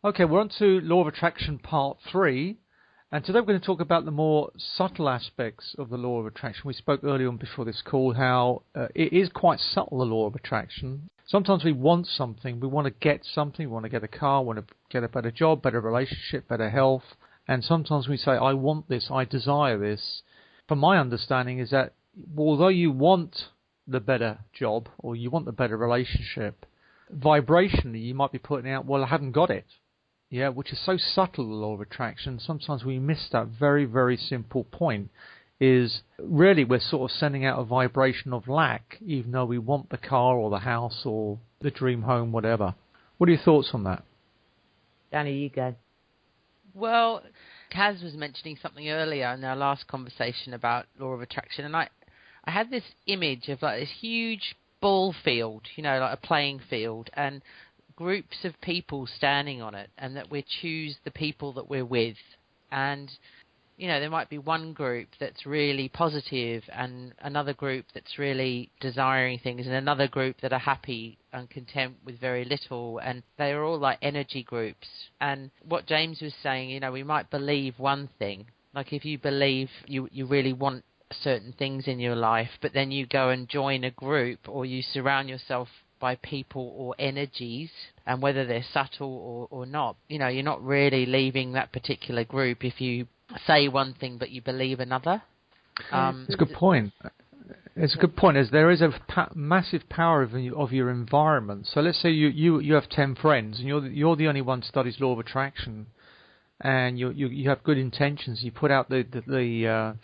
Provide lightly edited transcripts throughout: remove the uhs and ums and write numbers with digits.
Okay, we're on to Law of Attraction Part 3, and today we're going to talk about the more subtle aspects of the Law of Attraction. We spoke earlier on before this call how it is quite subtle, the Law of Attraction. Sometimes we want something, we want to get something, we want to get a car, we want to get a better job, better relationship, better health, and sometimes we say, I want this, I desire this. From my understanding is that although you want the better job or you want the better relationship, vibrationally you might be putting out, well, I haven't got it. Yeah, which is so subtle, the law of attraction. Sometimes we miss that very, very simple point, is really we're sort of sending out a vibration of lack, even though we want the car or the house or the dream home, whatever. What are your thoughts on that? Danny, you go. Well, Kaz was mentioning something earlier in our last conversation about law of attraction, and I had this image of like this huge ball field, like a playing field, and groups of people standing on it, and that we choose the people that we're with. And there might be one group that's really positive and another group that's really desiring things, and another group that are happy and content with very little, and they are all like energy groups. And what James was saying, we might believe one thing, like if you believe you really want certain things in your life, but then you go and join a group or you surround yourself by people or energies, and whether they're subtle or not, you're not really leaving that particular group if you say one thing but you believe another. It's a good point. It's a good point. As there is a massive power of your environment. So let's say you have 10 friends and you're the only one who studies law of attraction, and you have good intentions. You put out the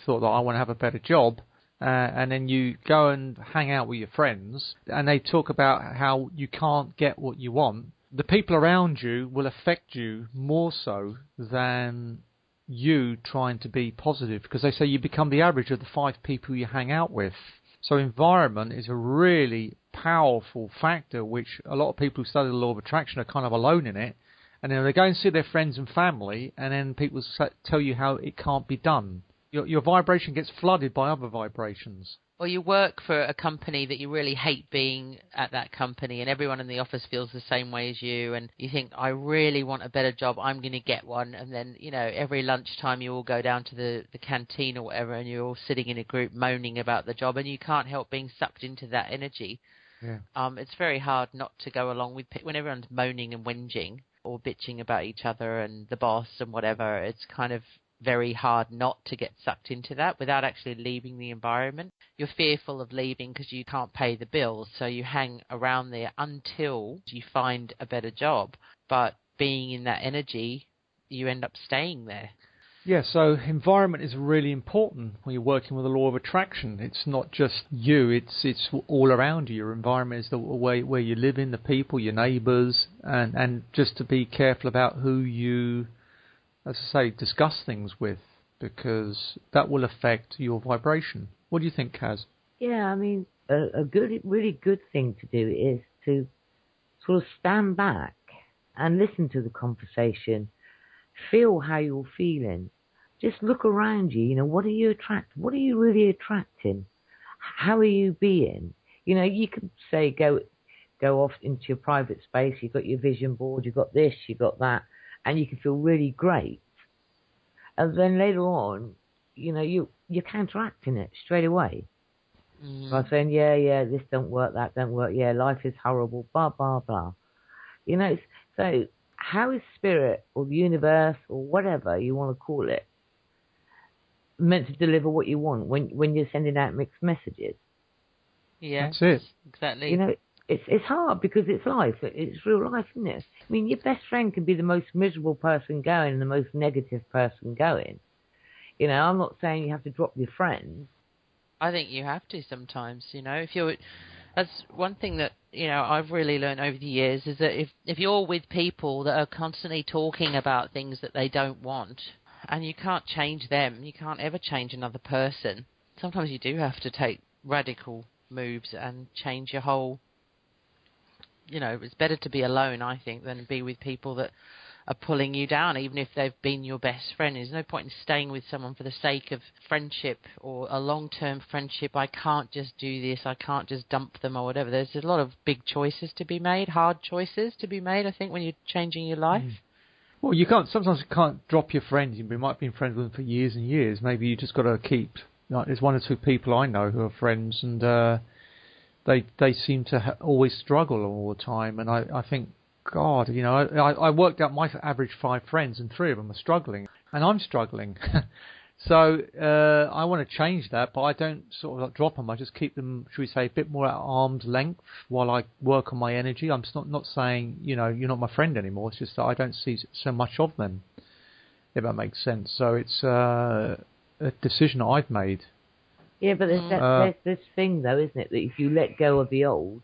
thought that I want to have a better job. And then you go and hang out with your friends, and they talk about how you can't get what you want. The people around you will affect you more so than you trying to be positive, because they say you become the average of the 5 people you hang out with. So environment is a really powerful factor, which a lot of people who study the law of attraction are kind of alone in it. And then they go and see their friends and family, and then people tell you how it can't be done. Your vibration gets flooded by other vibrations. Or you work for a company that you really hate being at that company, and everyone in the office feels the same way as you, and you think, I really want a better job, I'm going to get one. And then, every lunchtime you all go down to the canteen or whatever, and you're all sitting in a group moaning about the job, and you can't help being sucked into that energy. Yeah. It's very hard not to go along with when everyone's moaning and whinging or bitching about each other and the boss and whatever. It's kind of very hard not to get sucked into that without actually leaving the environment. You're fearful of leaving because you can't pay the bills, so you hang around there until you find a better job. But being in that energy, you end up staying there. Yeah, so environment is really important when you're working with the law of attraction. It's not just you, it's all around you. Your environment is the way where you live in, the people, your neighbours, and just to be careful about who you, as I say, discuss things with, because that will affect your vibration. What do you think, Kaz? Yeah, I mean, a really good thing to do is to sort of stand back and listen to the conversation, feel how you're feeling. Just look around you. What are you attracting? What are you really attracting? How are you being? You could say go off into your private space. You've got your vision board. You've got this. You've got that. And you can feel really great. And then later on, you're counteracting it straight away. By saying, yeah, this don't work, that don't work, yeah, life is horrible, blah, blah, blah. So how is spirit or the universe or whatever you want to call it meant to deliver what you want when you're sending out mixed messages? Yeah, that's it. Exactly. It's hard because it's life. It's real life, isn't it? I mean, your best friend can be the most miserable person going and the most negative person going. I'm not saying you have to drop your friends. I think you have to sometimes, that's one thing that, I've really learned over the years, is that if you're with people that are constantly talking about things that they don't want, and you can't change them, you can't ever change another person. Sometimes you do have to take radical moves and change your whole, it's better to be alone, I think, than be with people that are pulling you down, even if they've been your best friend. There's no point in staying with someone for the sake of friendship or a long-term friendship. I can't just do this, I can't just dump them or whatever. There's a lot of big choices to be made, hard choices to be made, I think, when you're changing your life. Well, sometimes you can't drop your friends. You might have been friends with them for years and years. Maybe you just got to keep. Like, there's one or two people I know who are friends, and they seem to always struggle all the time. And I think, God, I worked out my average 5 friends, and 3 of them are struggling, and I'm struggling. So I want to change that, but I don't sort of like drop them. I just keep them, should we say, a bit more at arm's length while I work on my energy. I'm not saying, you're not my friend anymore. It's just that I don't see so much of them, if that makes sense. So it's a decision I've made. Yeah, but there's this thing, though, isn't it, that if you let go of the old,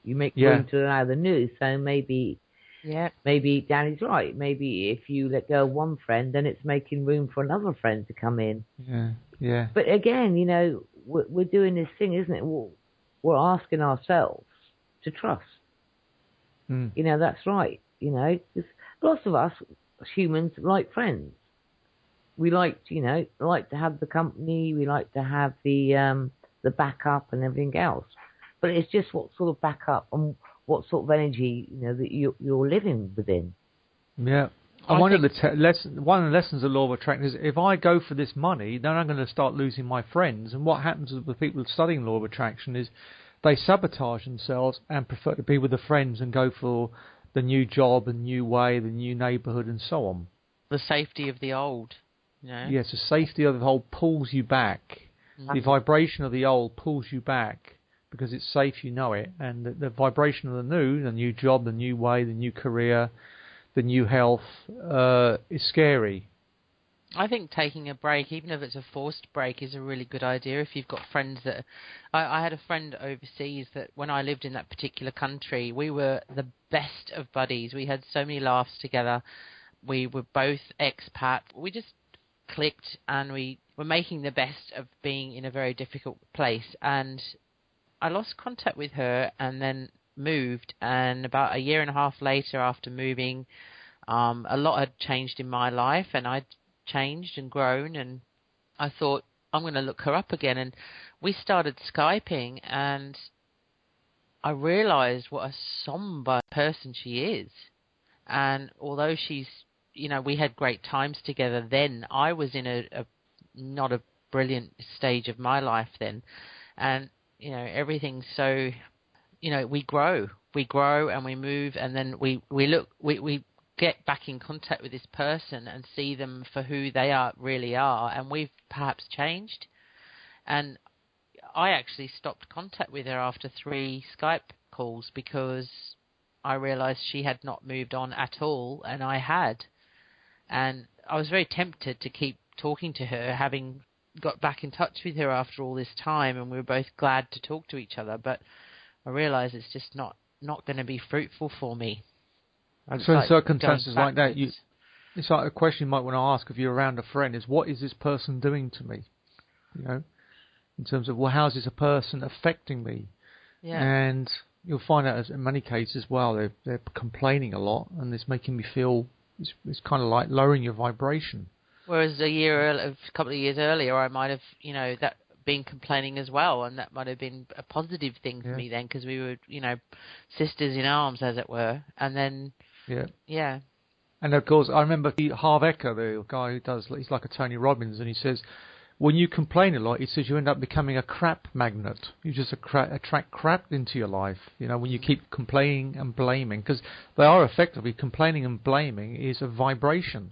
you make room to allow the new. So maybe Danny's right. Maybe if you let go of one friend, then it's making room for another friend to come in. Yeah. But again, we're doing this thing, isn't it? We're asking ourselves to trust. That's right. 'Cause lots of us humans like friends. We like to have the company. We like to have the backup and everything else. But it's just what sort of backup and what sort of energy that you're living within. Yeah. And one of the lessons of law of attraction is if I go for this money, then I'm going to start losing my friends. And what happens with the people studying law of attraction is they sabotage themselves and prefer to be with the friends and go for the new job, the new way, the new neighbourhood, and so on. The safety of the old. Yes, the safety of the old pulls you back. The vibration of the old pulls you back because it's safe, and the vibration of the new job, the new way, the new career, the new health is scary. I think taking a break, even if it's a forced break, is a really good idea if you've got friends that... I had a friend overseas that when I lived in that particular country, we were the best of buddies. We had so many laughs together. We were both expats. We just clicked, and we were making the best of being in a very difficult place. And I lost contact with her and then moved, and about a year and a half later after moving, a lot had changed in my life, and I'd changed and grown, and I thought, I'm going to look her up again. And we started Skyping, and I realized what a somber person she is. And although she's, we had great times together then, I was in a not a brilliant stage of my life then. And everything's so, we grow and we move, and then we get back in contact with this person and see them for who they really are, and we've perhaps changed. And I actually stopped contact with her after 3 Skype calls because I realized she had not moved on at all, and I had. And I was very tempted to keep talking to her, having got back in touch with her after all this time, and we were both glad to talk to each other, but I realised it's just not going to be fruitful for me. So in circumstances like that, it's like a question you might want to ask if you're around a friend is, what is this person doing to me? In terms of, well, how is this a person affecting me? Yeah. And you'll find out in many cases, well, they're complaining a lot, and it's making me feel, it's kind of like lowering your vibration. Whereas a couple of years earlier, I might have, that been complaining as well, and that might have been a positive thing for me then, because we were, sisters in arms, as it were. And then, yeah. And of course, I remember Harv Eker, the guy he's like a Tony Robbins, and he says, when you complain a lot, he says you end up becoming a crap magnet. You just attract crap into your life, when you keep complaining and blaming, because they are effectively, complaining and blaming is a vibration.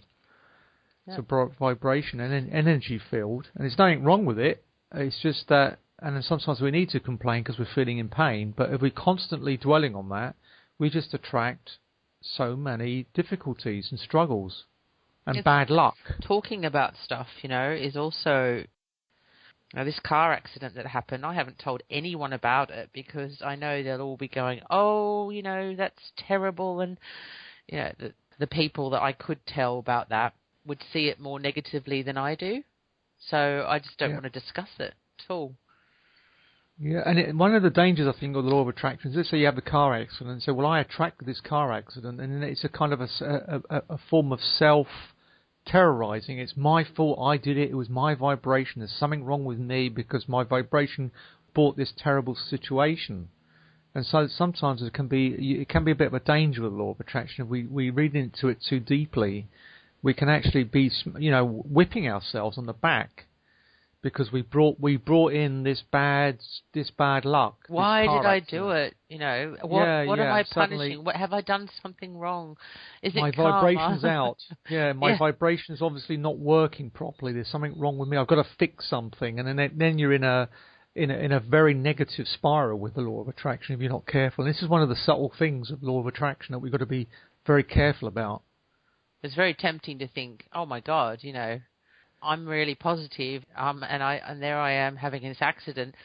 It's a vibration and an energy field, and there's nothing wrong with it. It's just that, and then sometimes we need to complain because we're feeling in pain, but if we're constantly dwelling on that, we just attract so many difficulties and struggles and bad luck. Talking about stuff, is also... this car accident that happened, I haven't told anyone about it because I know they'll all be going, oh, that's terrible, and the people that I could tell about that would see it more negatively than I do. So I just don't want to discuss it at all. Yeah, and one of the dangers, I think, of the law of attraction is, let's say you have a car accident and say, well, I attracted this car accident, and then it's a kind of a form of self-terrorizing. It's my fault, I did it, it was my vibration, there's something wrong with me because my vibration brought this terrible situation. And so sometimes it can be a bit of a danger with the law of attraction. If we read into it too deeply, we can actually be, whipping ourselves on the back because we brought in this bad luck. Why did I do accident. it? What am I Suddenly, punishing? What have I done something wrong? Is it my karma? vibration's out. Yeah, my vibration's obviously not working properly. There's something wrong with me. I've got to fix something, and then you're in a very negative spiral with the law of attraction if you're not careful. And this is one of the subtle things of law of attraction that we've got to be very careful about. It's very tempting to think, oh my God, I'm really positive, and there I am having this accident.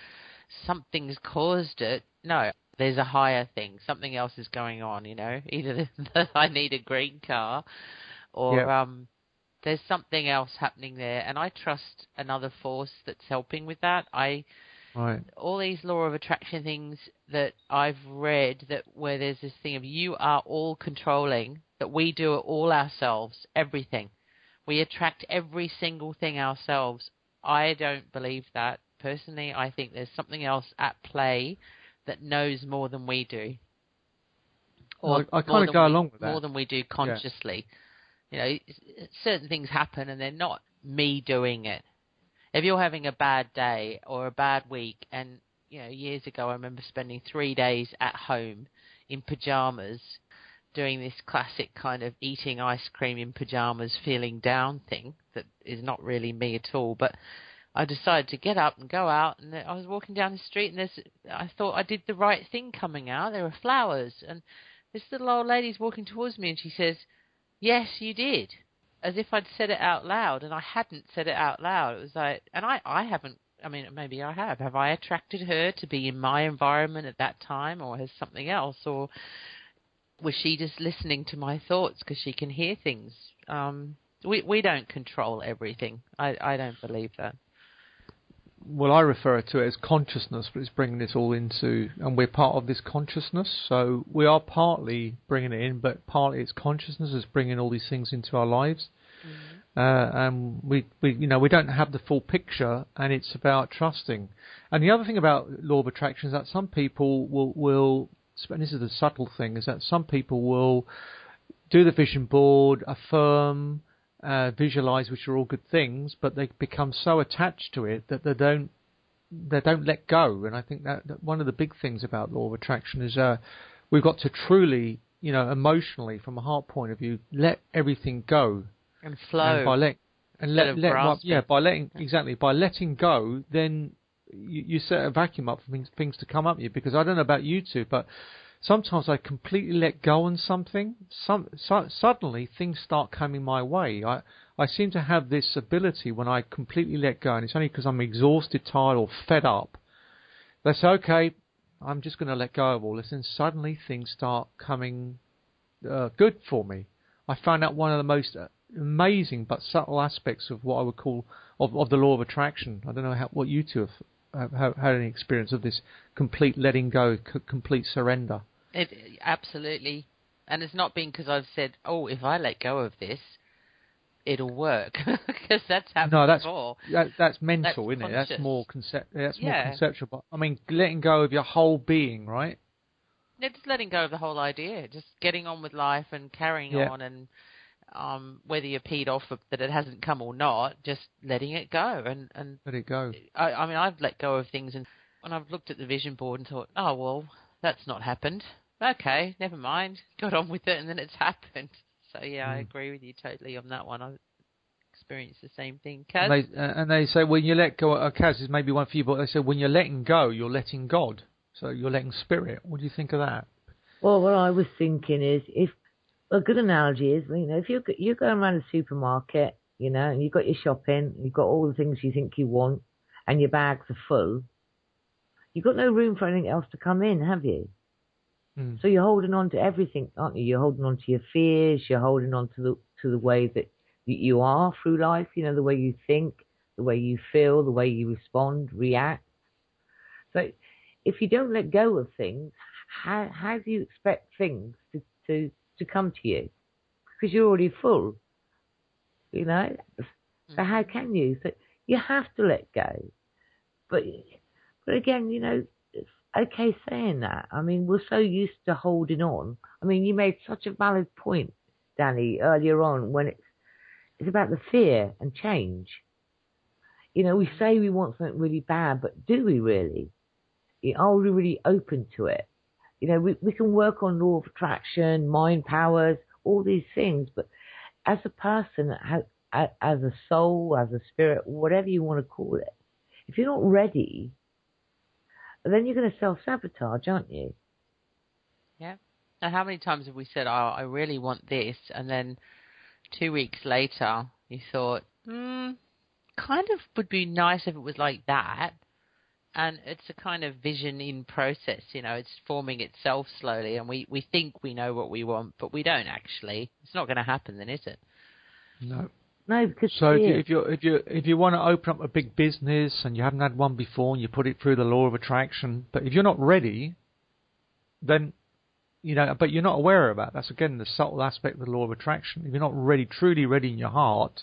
Something's caused it. No, there's a higher thing. Something else is going on. Either that I need a green car, or there's something else happening there, and I trust another force that's helping with that. Right. All these law of attraction things that I've read, where there's this thing of you are all controlling, that we do it all ourselves, everything. We attract every single thing ourselves. I don't believe that. Personally, I think there's something else at play that knows more than we do. Or I kind of go along with that. More than we do consciously. Certain things happen and they're not me doing it. If you're having a bad day or a bad week, and years ago I remember spending 3 days at home in pajamas doing this classic kind of eating ice cream in pajamas, feeling down thing that is not really me at all. But I decided to get up and go out, and I was walking down the street, and I thought I did the right thing coming out. There were flowers, and this little old lady's walking towards me, and she says, "Yes, you did," as if I'd said it out loud, and I hadn't said it out loud. It was like, and I haven't. I mean, maybe I have. Have I attracted her to be in my environment at that time, or has something else, or was she just listening to my thoughts because she can hear things? We don't control everything. I don't believe that. Well, I refer to it as consciousness, but it's bringing this all into, and we're part of this consciousness. So we are partly bringing it in, but partly it's consciousness is bringing all these things into our lives. Mm-hmm. And we don't have the full picture, and it's about trusting. And the other thing about law of attraction is that some people will and this is the subtle thing, is that some people will do the vision board, affirm, visualize, which are all good things, but they become so attached to it that they don't let go. And I think that one of the big things about law of attraction is we've got to truly, emotionally, from a heart point of view, let everything go and flow. And by letting go, then you set a vacuum up for things to come up you. Because I don't know about you two, but sometimes I completely let go on something. Suddenly things start coming my way. I seem to have this ability when I completely let go, and it's only because I'm exhausted, tired, or fed up. They say, okay, I'm just going to let go of all this, and suddenly things start coming good for me. I found out one of the most amazing but subtle aspects of what I would call of the law of attraction. I don't know what you two have had any experience of this complete letting go, complete surrender. Absolutely. And it's not been because I've said, oh, if I let go of this, it'll work. Because that's happened before. That's mental, isn't it? That's more more conceptual. But, I mean, letting go of your whole being, right? Yeah, just letting go of the whole idea. Just getting on with life and carrying on, and whether you're peed off that it hasn't come or not, just letting it go. And let it go. I mean, I've let go of things, and I've looked at the vision board and thought, oh, well, that's not happened. Okay, never mind. Got on with it, and then it's happened. So, yeah, I agree with you totally on that one. I've experienced the same thing. Kaz? And they say when you let go, Kaz is maybe one for you, but they say when you're letting go, you're letting God. So you're letting spirit. What do you think of that? Well, what I was thinking is, if a good analogy is, if you're going around a supermarket, and you've got your shopping, you've got all the things you think you want, and your bags are full, you've got no room for anything else to come in, have you? So you're holding on to everything, aren't you? You're holding on to your fears. You're holding on to the way that you are through life. The way you think, the way you feel, the way you respond, react. So if you don't let go of things, how do you expect things to come to you? Because you're already full. So how can you? So you have to let go. But again, okay saying that. I mean, we're so used to holding on. I mean, you made such a valid point, Danny, earlier on when it's about the fear and change. You know, we say we want something really bad, but do we really? Are we really open to it? You know, we can work on law of attraction, mind powers, all these things, but as a person, as a soul, as a spirit, whatever you want to call it, if you're not ready, then you're going to self-sabotage, aren't you? Yeah. And how many times have we said, "Oh, I really want this," and then 2 weeks later you thought, kind of would be nice if it was like that. And it's a kind of vision in process, you know, it's forming itself slowly, and we think we know what we want, but we don't actually. It's not going to happen then, is it? No. No, because so if you want to open up a big business and you haven't had one before and you put it through the law of attraction, but if you're not ready, then but you're not aware of that. That's again the subtle aspect of the law of attraction. If you're not ready, truly ready in your heart,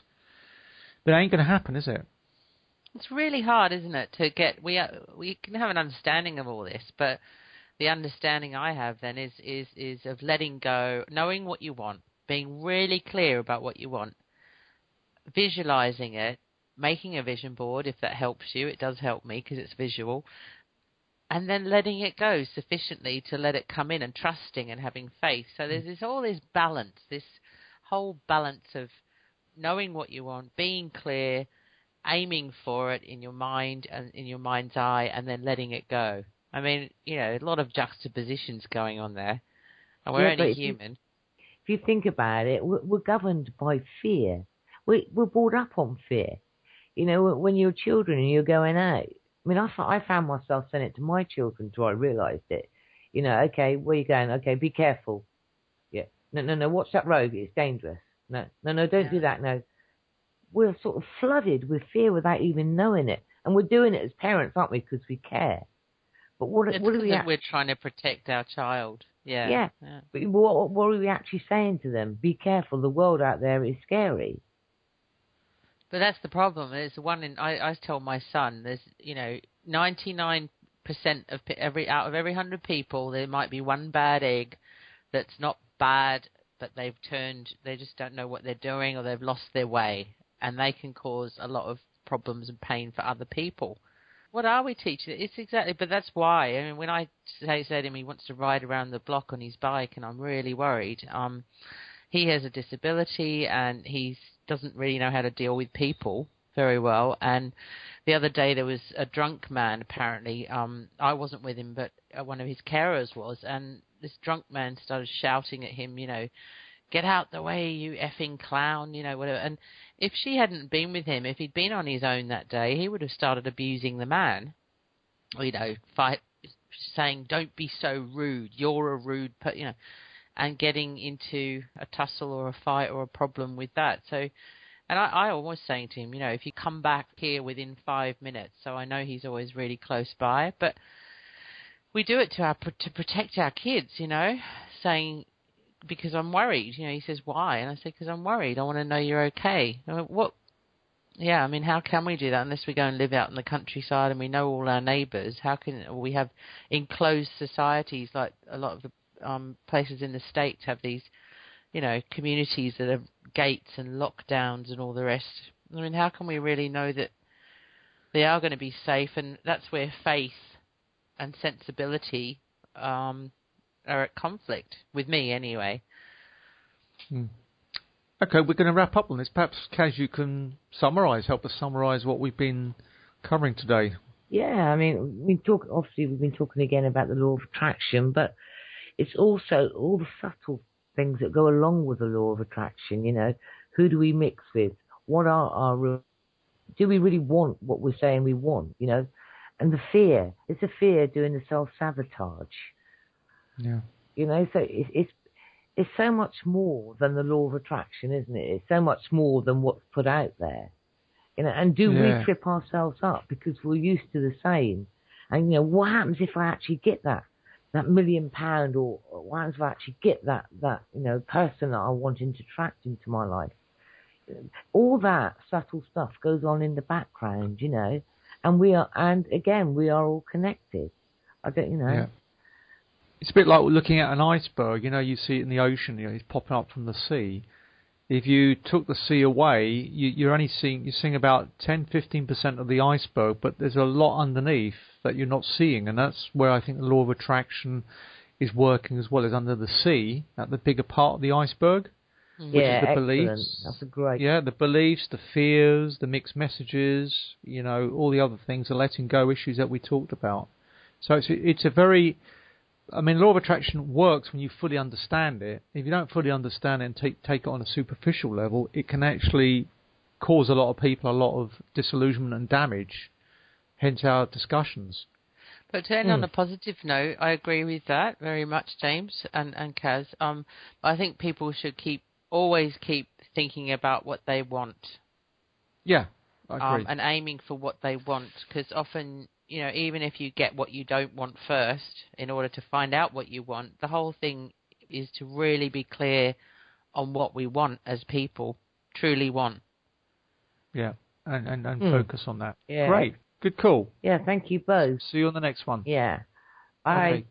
then it ain't going to happen, is it? It's really hard, isn't it, to get... We can have an understanding of all this, but the understanding I have then is of letting go, knowing what you want, being really clear about what you want, visualizing it, making a vision board if that helps you. It does help me because it's visual. And then letting it go sufficiently to let it come in, and trusting and having faith. So there's all this balance, this whole balance of knowing what you want, being clear, aiming for it in your mind and in your mind's eye, and then letting it go. I mean, you know, a lot of juxtapositions going on there, and we're only human. If you think about it, we're governed by fear. We're brought up on fear. You know, when you're children and you're going out. I mean, I found myself saying it to my children until I realised it. You know, okay, where you going? Okay, be careful. Yeah. No, watch that road. It's dangerous. No, don't do that. No. We're sort of flooded with fear without even knowing it. And we're doing it as parents, aren't we? Because we care. But what are we... We're trying to protect our child. Yeah. But what are we actually saying to them? Be careful. The world out there is scary. But that's the problem. There's one I tell my son, there's, 99% of out of every 100 people, there might be one bad egg that's not bad, but they just don't know what they're doing, or they've lost their way. And they can cause a lot of problems and pain for other people. What are we teaching? It's exactly, but that's why. I mean, when I say to him he wants to ride around the block on his bike, and I'm really worried. He has a disability, and he doesn't really know how to deal with people very well. And the other day there was a drunk man, apparently. I wasn't with him, but one of his carers was. And this drunk man started shouting at him, get out the way, you effing clown, whatever. And if she hadn't been with him, if he'd been on his own that day, he would have started abusing the man. Saying, don't be so rude, you're a rude and getting into a tussle or a fight or a problem with that. So, and I always saying to him, if you come back here within 5 minutes, so I know he's always really close by, but we do it to protect our kids, saying, because I'm worried. He says, why? And I say, because I'm worried. I want to know you're okay. What? Yeah, I mean, how can we do that unless we go and live out in the countryside and we know all our neighbours? How can we have enclosed societies like a lot of the places in the States have these, communities that have gates and lockdowns and all the rest? I mean, how can we really know that they are going to be safe? And that's where faith and sensibility are at conflict, with me anyway. Okay, we're going to wrap up on this. Perhaps, Kaz, you can help us summarise what we've been covering today. Yeah, I mean, we've been talking again about the law of attraction, but it's also all the subtle things that go along with the law of attraction. Who do we mix with? What are our... Do we really want what we're saying we want, And the fear. It's the fear doing the self-sabotage. Yeah. So it's so much more than the law of attraction, isn't it? It's so much more than what's put out there. And do we trip ourselves up because we're used to the same? And, what happens if I actually get that £1 million, or what happens if I actually get that person that I want to attract into my life? All that subtle stuff goes on in the background, and we are all connected. I don't, Yeah. It's a bit like looking at an iceberg. You see it in the ocean. It's popping up from the sea. If you took the sea away, you're seeing about 10-15% of the iceberg, but there's a lot underneath that you're not seeing, and that's where I think the law of attraction is working as well as under the sea, at the bigger part of the iceberg, which is the beliefs. That's a great. Yeah, the beliefs, the fears, the mixed messages, all the other things, the letting go issues that we talked about. So it's a very, law of attraction works when you fully understand it. If you don't fully understand it and take it on a superficial level, it can actually cause a lot of people a lot of disillusionment and damage, hence our discussions. But to end on a positive note, I agree with that very much, James and Kaz. I think people should always keep thinking about what they want. Yeah, I agree. And aiming for what they want, because often, even if you get what you don't want first, in order to find out what you want, the whole thing is to really be clear on what we want as people, truly want. Yeah, and focus on that. Yeah. Great. Good call. Yeah, thank you both. See you on the next one. Yeah. Okay.